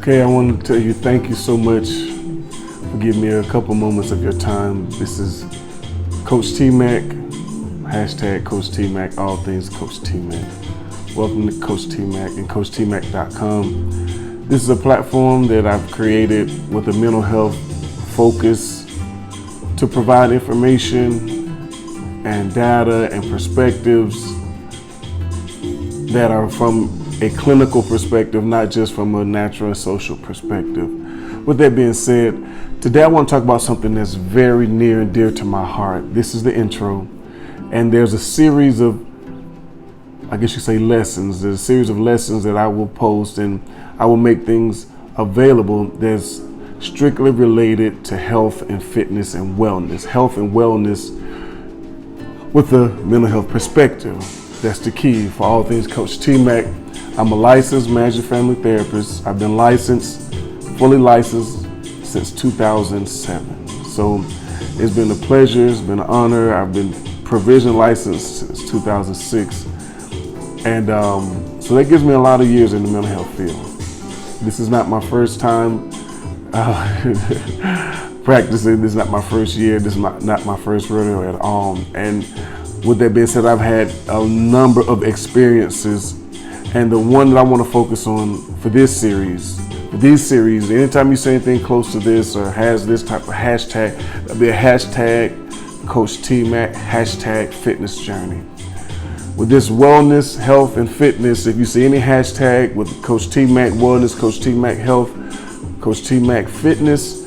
Okay, I want to tell you thank you so much for giving me a couple moments of your time. This is Coach T-Mac, hashtag Coach T-Mac, all things Coach T-Mac. Welcome to Coach T-Mac and CoachTmac.com. This is a platform that I've created with a mental health focus to provide information and data and perspectives that are from a clinical perspective, not just from a natural and social perspective. With that being said, today I want to talk about something that's very near and dear to my heart. This is the intro, and there's a series of, I guess you say, lessons. There's a series of lessons that I will post, and I will make things available that's strictly related to health and fitness and wellness. Health and wellness with a mental health perspective. That's the key for all things Coach T-Mac. I'm a licensed marriage and family therapist. I've been fully licensed since 2007. So it's been a pleasure, it's been an honor. I've been provision licensed since 2006. And so that gives me a lot of years in the mental health field. This is not my first time practicing. This is not my first year. This is not my first rodeo at all. And with that being said, I've had a number of experiences, and the one that I want to focus on for these series, anytime you say anything close to this or has this type of hashtag, that'll be a hashtag Coach T-Mac, hashtag fitness journey. With this wellness, health, and fitness, if you see any hashtag with Coach T-Mac wellness, Coach T-Mac health, Coach T-Mac fitness,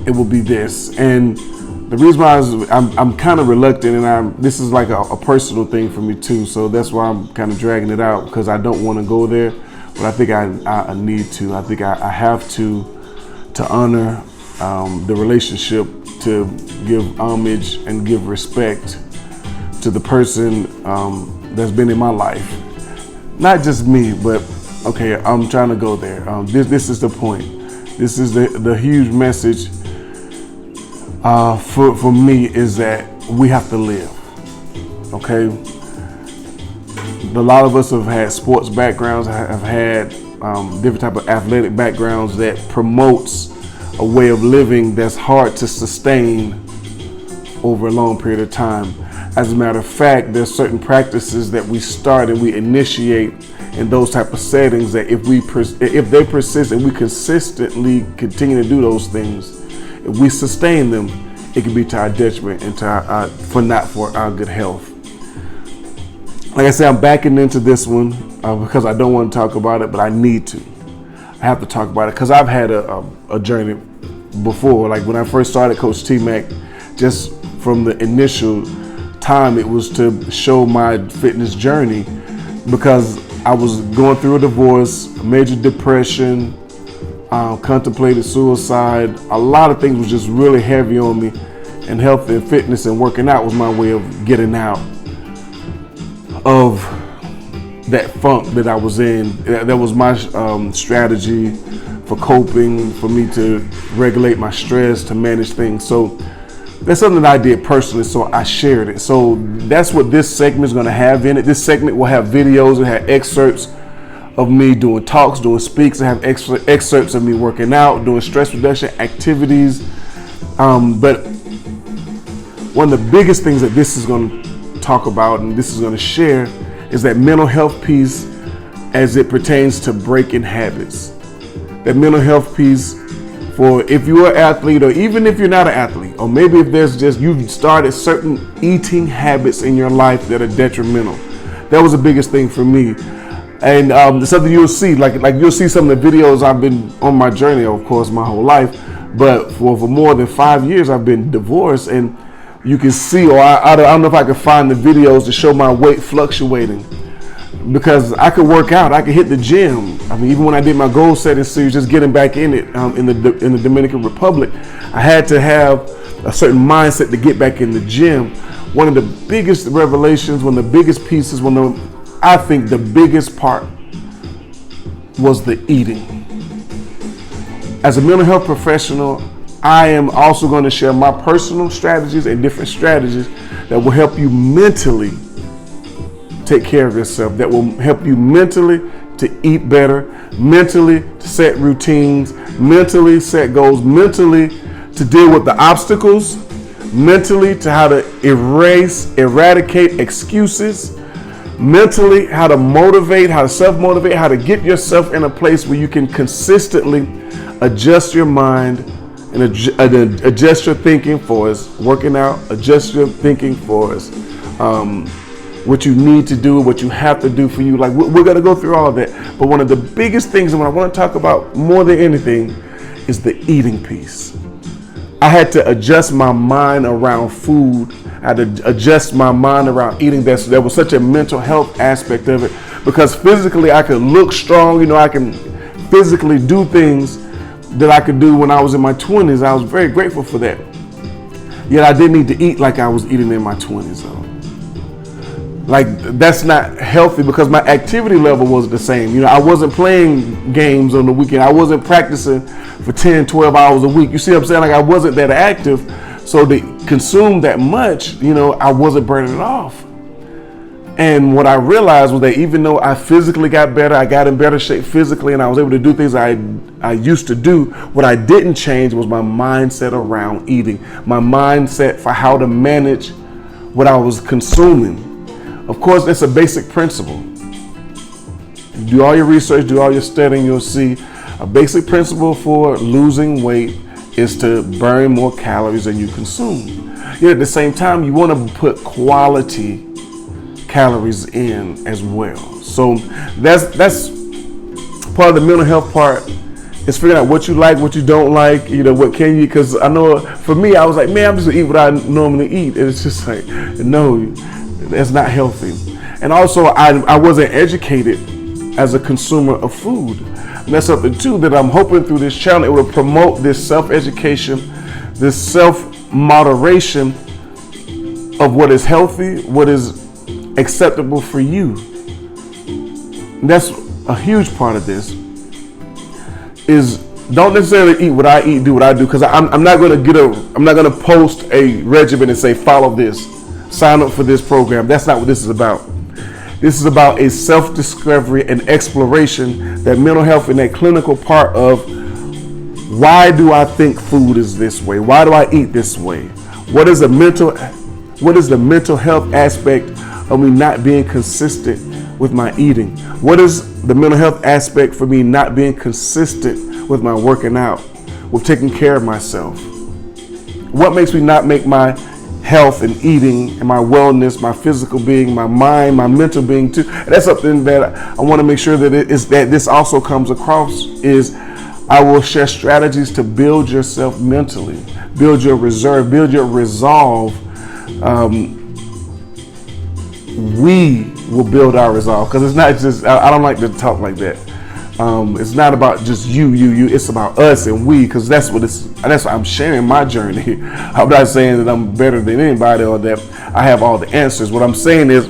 it will be this. And the reason why I'm kind of reluctant, and this is like a personal thing for me too, so that's why I'm kind of dragging it out, because I don't want to go there, but I think I need to. I think I have to honor the relationship, to give homage and give respect to the person that's been in my life. Not just me, but okay, I'm trying to go there. This is the point. This is the huge message for me, is that we have to live, okay? A lot of us have had sports backgrounds, have had different type of athletic backgrounds that promotes a way of living that's hard to sustain over a long period of time. As a matter of fact, there's certain practices that we start and we initiate in those type of settings that if they persist and we consistently continue to do those things, if we sustain them, it can be to our detriment and to not for our good health. Like I said, I'm backing into this one because I don't want to talk about it, but I need to. I have to talk about it because I've had a journey before. Like when I first started Coach T-Mac, just from the initial time, it was to show my fitness journey, because I was going through a divorce, major depression, contemplated suicide. A lot of things was just really heavy on me, and health and fitness and working out was my way of getting out of that funk that I was in. That was my strategy for coping, for me to regulate my stress, to manage things. So that's something that I did personally, so I shared it. So that's what this segment is going to have in it. This segment will have videos, it have excerpts of me doing talks, doing speaks. I have excerpts of me working out, doing stress reduction activities. But one of the biggest things that this is going to talk about and this is going to share is that mental health piece as it pertains to breaking habits. That mental health piece for if you're an athlete, or even if you're not an athlete, or maybe if there's just you've started certain eating habits in your life that are detrimental. That was the biggest thing for me. And something you'll see, like you'll see some of the videos. I've been on my journey, of course, my whole life, but for more than 5 years, I've been divorced, and you can see, or I don't know if I can find the videos to show my weight fluctuating, because I could work out, I could hit the gym. I mean, even when I did my goal setting series, just getting back in it in the Dominican Republic, I had to have a certain mindset to get back in the gym. One of the biggest revelations, one of the biggest pieces, I think the biggest part was the eating. As a mental health professional, I am also going to share my personal strategies and different strategies that will help you mentally take care of yourself, that will help you mentally to eat better, mentally to set routines, mentally set goals, mentally to deal with the obstacles, mentally to how to eradicate excuses, mentally how to motivate, how to self-motivate, how to get yourself in a place where you can consistently adjust your mind and adjust your thinking for us, working out, adjust your thinking for us, what you need to do, what you have to do for you. Like, we're going to go through all of that. But one of the biggest things, and what I want to talk about more than anything, is the eating piece. I had to adjust my mind around food. I had to adjust my mind around eating. There was such a mental health aspect of it, because physically I could look strong. You know, I can physically do things that I could do when I was in my 20s. I was very grateful for that. Yet I didn't need to eat like I was eating in my 20s though. Like, that's not healthy, because my activity level was the same. You know, I wasn't playing games on the weekend. I wasn't practicing for 10, 12 hours a week. You see what I'm saying? Like, I wasn't that active. So to consume that much, you know, I wasn't burning it off. And what I realized was that even though I physically got better, I got in better shape physically, and I was able to do things I used to do, what I didn't change was my mindset around eating, my mindset for how to manage what I was consuming. Of course, that's a basic principle. Do all your research, do all your studying, you'll see a basic principle for losing weight is to burn more calories than you consume. Yet at the same time, you want to put quality calories in as well. So that's part of the mental health part, is figuring out what you like, what you don't like, you know, what can you, because I know for me, I was like, man, I'm just gonna eat what I normally eat. And it's just like, no, that's not healthy. And also I wasn't educated as a consumer of food. And that's something too that I'm hoping through this channel, it will promote this self-education, this self-moderation of what is healthy, what is acceptable for you. And that's a huge part of this, is don't necessarily eat what I eat, do what I do, because I'm not going to post a regimen and say follow this, sign up for this program. That's not what this is about. This is about a self-discovery and exploration, that mental health and that clinical part of why do I think food is this way? Why do I eat this way? What is the mental health aspect of me not being consistent with my eating? What is the mental health aspect for me not being consistent with my working out, with taking care of myself? What makes me not make my health and eating and my wellness, my physical being, my mind, my mental being too? And that's something that I want to make sure that that this also comes across, is I will share strategies to build yourself mentally, build your reserve, build your resolve. We will build our resolve, because it's not just, I don't like to talk like that. It's not about just you. It's about us and we, because that's what I'm sharing my journey. I'm not saying that I'm better than anybody or that I have all the answers. What I'm saying is,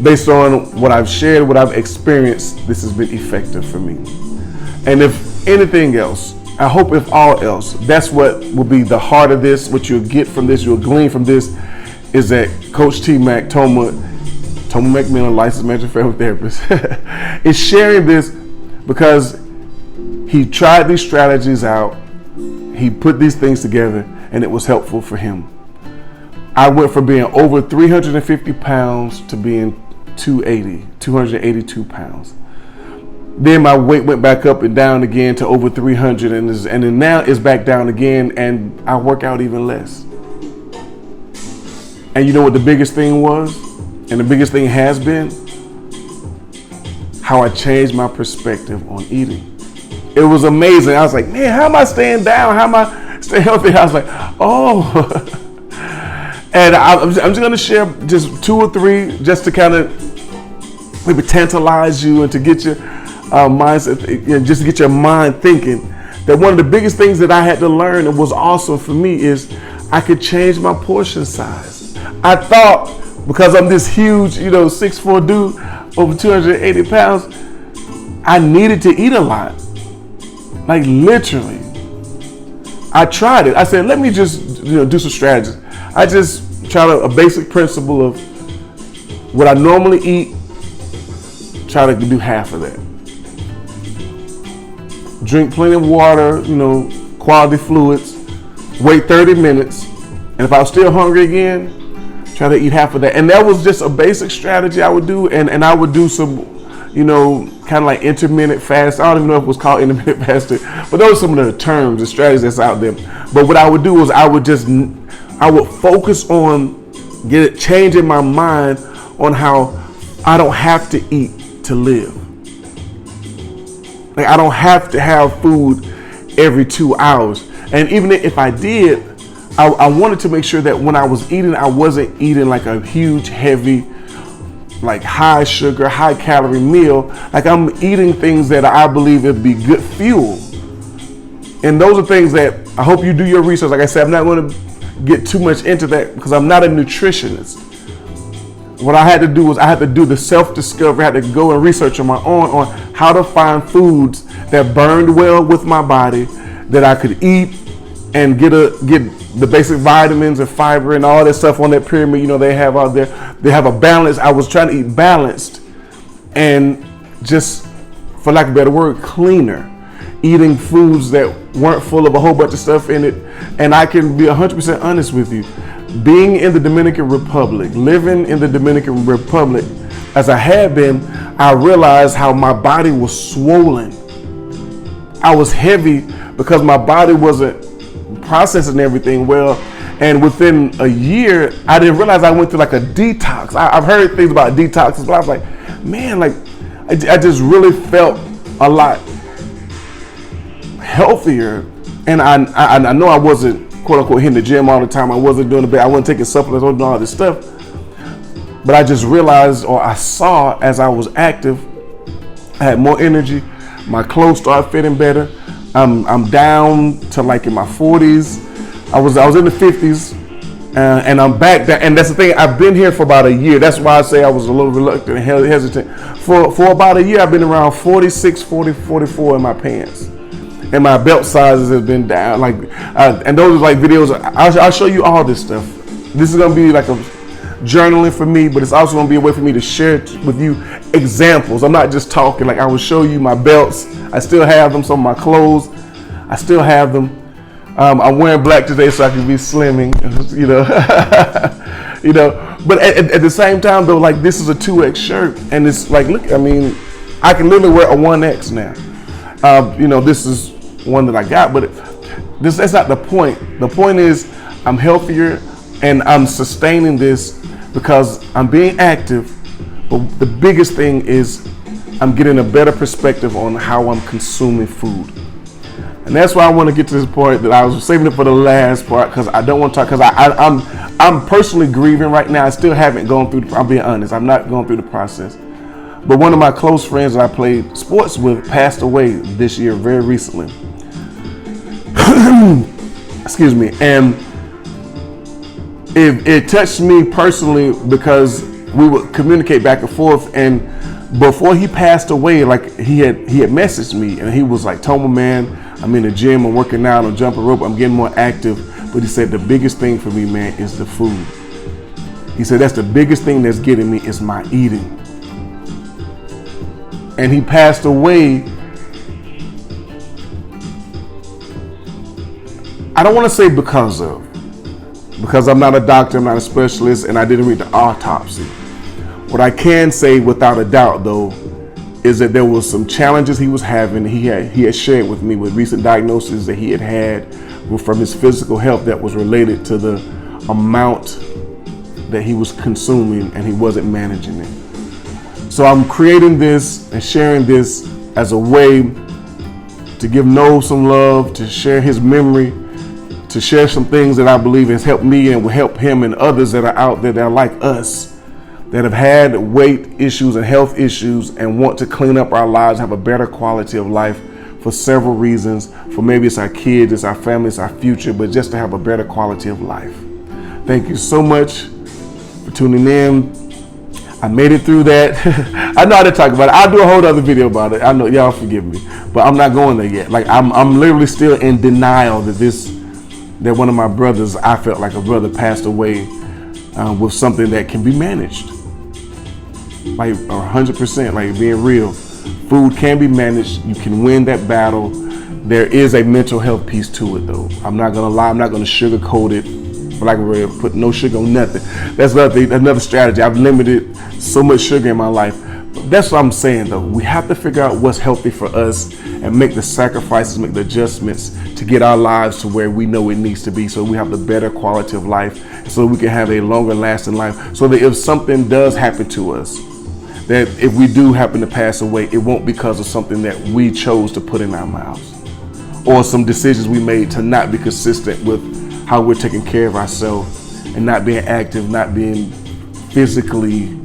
based on what I've shared, what I've experienced, this has been effective for me. And if anything else, I hope if all else, that's what will be the heart of this, what you'll get from this, you'll glean from this, is that Coach T-Mac, Toma McMillan, licensed mental family therapist, is sharing this because he tried these strategies out, he put these things together, and it was helpful for him. I went from being over 350 pounds to being 282 pounds. Then my weight went back up and down again to over 300, and then now it's back down again, and I work out even less. And you know what the biggest thing was? And the biggest thing has been how I changed my perspective on eating. It was amazing. I was like, man, how am I staying down? How am I staying healthy? I was like, oh. And I'm just going to share just 2 or 3 just to kind of maybe tantalize you and to get your mindset, just to get your mind thinking that one of the biggest things that I had to learn, and was awesome for me, is I could change my portion size. I thought, because I'm this huge, 6'4" dude, over 280 pounds, I needed to eat a lot. Like, literally. I tried it. I said, let me just do some strategies. I just tried a basic principle of what I normally eat, try to do half of that. Drink plenty of water, quality fluids, wait 30 minutes, and if I was still hungry again, try to eat half of that. And that was just a basic strategy I would do, and I would do some, kind of like intermittent fast. I don't even know if it was called intermittent fasting, but those are some of the terms and strategies that's out there. But what I would do was I would focus on changing my mind on how I don't have to eat to live. Like I don't have to have food every 2 hours. And even if I did, I wanted to make sure that when I was eating, I wasn't eating like a huge, heavy, like high sugar, high calorie meal. Like I'm eating things that I believe would be good fuel. And those are things that I hope you do your research. Like I said, I'm not going to get too much into that because I'm not a nutritionist. What I had to do was I had to do the self-discovery. I had to go and research on my own on how to find foods that burned well with my body, that I could eat and get the basic vitamins and fiber and all that stuff on that pyramid, they have out there. They have a balance. I was trying to eat balanced and just, for lack of a better word, cleaner. Eating foods that weren't full of a whole bunch of stuff in it. And I can be 100% honest with you. Being in the Dominican Republic, living in the Dominican Republic, as I had been, I realized how my body was swollen. I was heavy because my body wasn't processing everything well. And within a year, I didn't realize I went through like a detox. I've heard things about detoxes, but I was like, man, I just really felt a lot healthier. And I know I wasn't, quote unquote, hitting the gym all the time. I wasn't doing the bed. I wasn't taking supplements, I wasn't doing all this stuff. But I just realized, or I saw as I was active, I had more energy. My clothes started fitting better. I'm down to like in my 40s. I was in the 50s, and I'm back there. And that's the thing. I've been here for about a year. That's why I say I was a little reluctant and hesitant. For about a year, I've been around 46, 40, 44 in my pants. And my belt sizes have been down. And those are like videos. I'll show you all this stuff. This is gonna be like a journaling for me, but it's also gonna be a way for me to share with you examples. I'm not just talking. Like I will show you my belts. I still have them. Some of my clothes, I still have them. I'm wearing black today so I can be slimming, But at the same time though, like this is a 2X shirt, and it's like, look, I can literally wear a 1X now. This is one that I got, but that's not the point. The point is I'm healthier and I'm sustaining this because I'm being active. But the biggest thing is I'm getting a better perspective on how I'm consuming food. And that's why I want to get to this point that I was saving it for the last part, because I don't want to talk, because I'm personally grieving right now. I still haven't gone through, I'm being honest, I'm not going through the process. But one of my close friends that I played sports with passed away this year, very recently. Excuse me. And it touched me personally because we would communicate back and forth. And before he passed away, like he had messaged me, and he was like, Toma, man, I'm in the gym, I'm working out, I'm jumping rope, I'm getting more active. But he said the biggest thing for me, man, is the food. He said that's the biggest thing that's getting me is my eating. And he passed away. I don't want to say because I'm not a doctor, I'm not a specialist, and I didn't read the autopsy. What I can say without a doubt though is that there was some challenges he was having. He had shared with me with recent diagnoses that he had from his physical health that was related to the amount that he was consuming, and he wasn't managing it. So I'm creating this and sharing this as a way to give Noah some love, to share his memory, to share some things that I believe has helped me and will help him and others that are out there that are like us, that have had weight issues and health issues and want to clean up our lives, have a better quality of life for several reasons. For maybe it's our kids, it's our family, it's our future, but just to have a better quality of life. Thank you so much for tuning in. I made it through that. I know how to talk about it. I'll do a whole other video about it. I know, y'all forgive me, but I'm not going there yet. Like I'm literally still in denial that one of my brothers, I felt like a brother, passed away with something that can be managed. like 100%, like being real. Food can be managed. You can win that battle. There is a mental health piece to it, though. I'm not gonna lie. I'm not gonna sugarcoat it. But like we put no sugar on nothing. That's another strategy. I've limited so much sugar in my life. But that's what I'm saying, though. We have to figure out what's healthy for us and make the sacrifices, make the adjustments to get our lives to where we know it needs to be, so we have the better quality of life, so we can have a longer lasting life, so that if something does happen to us, that if we do happen to pass away, it won't because of something that we chose to put in our mouths, or some decisions we made to not be consistent with how we're taking care of ourselves and not being active, not being physically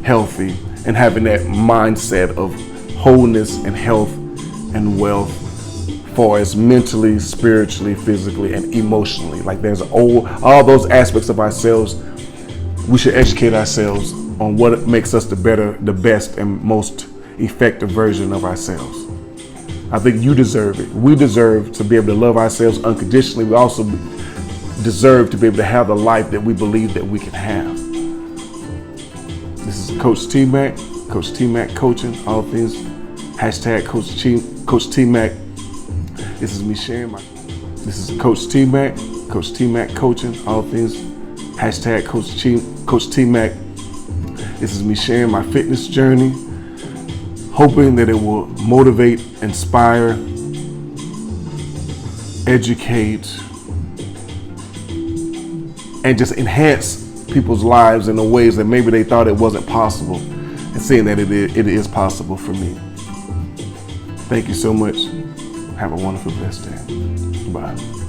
healthy, and having that mindset of wholeness and health and wealth, far as mentally, spiritually, physically, and emotionally. Like there's all those aspects of ourselves. We should educate ourselves on what makes us the best and most effective version of ourselves. I think you deserve it. We deserve to be able to love ourselves unconditionally. We also deserve to be able to have the life that we believe that we can have. This is Coach T-Mac, Coach T-Mac Coaching, all things, hashtag Coach T-Mac. This is me sharing this is Coach T-Mac, Coach T-Mac Coaching, all things, hashtag Coach T-Mac. This is me sharing my fitness journey, hoping that it will motivate, inspire, educate, and just enhance people's lives in the ways that maybe they thought it wasn't possible, and seeing that it is possible for me. Thank you so much. Have a wonderful, blessed day. Bye.